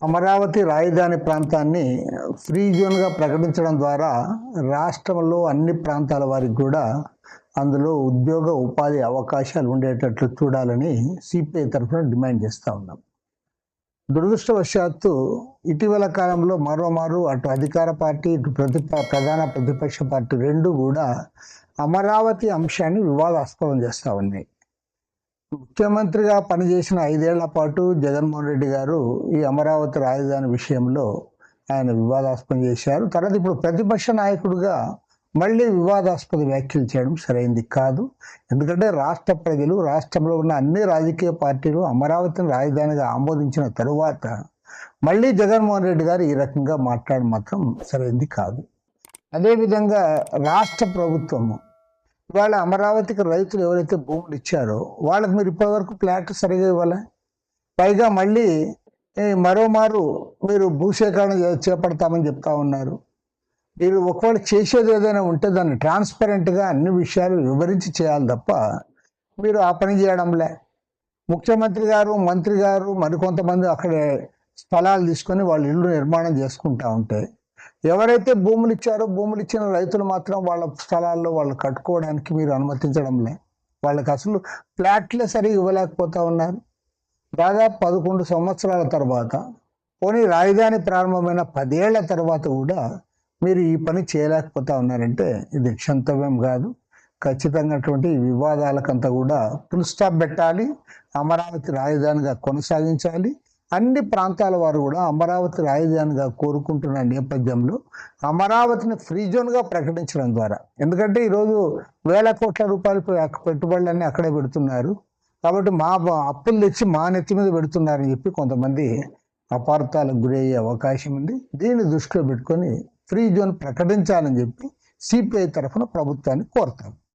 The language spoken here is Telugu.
అమరావతి రాజధాని ప్రాంతాన్ని ఫ్రీ జోన్గా ప్రకటించడం ద్వారా రాష్ట్రంలో అన్ని ప్రాంతాల వారికి కూడా అందులో ఉద్యోగ ఉపాధి అవకాశాలు ఉండేటట్లు చూడాలని సిపిఐ తరఫున డిమాండ్ చేస్తూ ఉన్నాం. దురదృష్టవశాత్తు ఇటీవల కాలంలో మరోమారు అటు అధికార పార్టీ ఇటు ప్రధాన ప్రతిపక్ష పార్టీ రెండు కూడా అమరావతి అంశాన్ని వివాదాస్పదం చేస్తూ ఉన్నాయి. ముఖ్యమంత్రిగా పనిచేసిన 5 ఏళ్ల పాటు జగన్మోహన్ రెడ్డి గారు ఈ అమరావతి రాజధాని విషయంలో ఆయన వివాదాస్పదం చేశారు. తర్వాత ఇప్పుడు ప్రతిపక్ష నాయకుడిగా మళ్ళీ వివాదాస్పద వ్యాఖ్యలు చేయడం సరైంది కాదు. ఎందుకంటే రాష్ట్ర ప్రజలు, రాష్ట్రంలో ఉన్న అన్ని రాజకీయ పార్టీలు అమరావతిని రాజధానిగా ఆమోదించిన తరువాత మళ్ళీ జగన్మోహన్ రెడ్డి గారు ఈ రకంగా మాట్లాడడం మాత్రం సరైంది కాదు. అదేవిధంగా రాష్ట్ర ప్రభుత్వము ఇవాళ అమరావతికి రైతులు ఎవరైతే భూములు ఇచ్చారో వాళ్ళకి మీరు ఇప్పటివరకు ప్లాట్ సరిగా ఇవ్వాలి. పైగా మళ్ళీ మరోమారు మీరు భూసేకరణ చేపడతామని చెప్తా ఉన్నారు. మీరు ఒకవేళ చేసేది ఏదైనా ఉంటే దాన్ని ట్రాన్స్పరెంట్గా అన్ని విషయాలు వివరించి చేయాలి తప్ప మీరు ఆ పని చేయడంలే. ముఖ్యమంత్రి గారు, మంత్రి గారు మరికొంతమంది అక్కడే స్థలాలు తీసుకొని వాళ్ళ ఇల్లు నిర్మాణం చేసుకుంటా ఉంటే ఎవరైతే భూములు ఇచ్చారో భూములు ఇచ్చిన రైతులు మాత్రం వాళ్ళ స్థలాల్లో వాళ్ళు కట్టుకోవడానికి మీరు అనుమతించడంలే. వాళ్ళకి అసలు ప్లాట్లే సరిగా ఇవ్వలేకపోతా ఉన్నారు. దాదాపు 11 సంవత్సరాల తర్వాత, పోనీ రాజధాని ప్రారంభమైన 10 ఏళ్ల తర్వాత కూడా మీరు ఈ పని చేయలేకపోతా ఉన్నారంటే ఇది క్షంతవ్యం కాదు. ఖచ్చితంగా అటువంటి వివాదాలకంతా కూడా ఫుల్ స్టాప్ పెట్టాలి. అమరావతి రాజధానిగా కొనసాగించాలి. అన్ని ప్రాంతాల వారు కూడా అమరావతి రాజధానిగా కోరుకుంటున్న నేపథ్యంలో అమరావతిని ఫ్రీ జోన్గా ప్రకటించడం ద్వారా, ఎందుకంటే ఈరోజు వేల కోట్ల రూపాయలు పెట్టుబడులన్నీ అక్కడే పెడుతున్నారు కాబట్టి మా అప్పులు తెచ్చి మా నెత్తి మీద పెడుతున్నారని చెప్పి కొంతమంది అపార్థాలకు గురయ్యే అవకాశం ఉంది. దీన్ని దృష్టిలో పెట్టుకొని ఫ్రీ జోన్ ప్రకటించాలని చెప్పి సిపిఐ తరఫున ప్రభుత్వాన్ని కోరుతాం.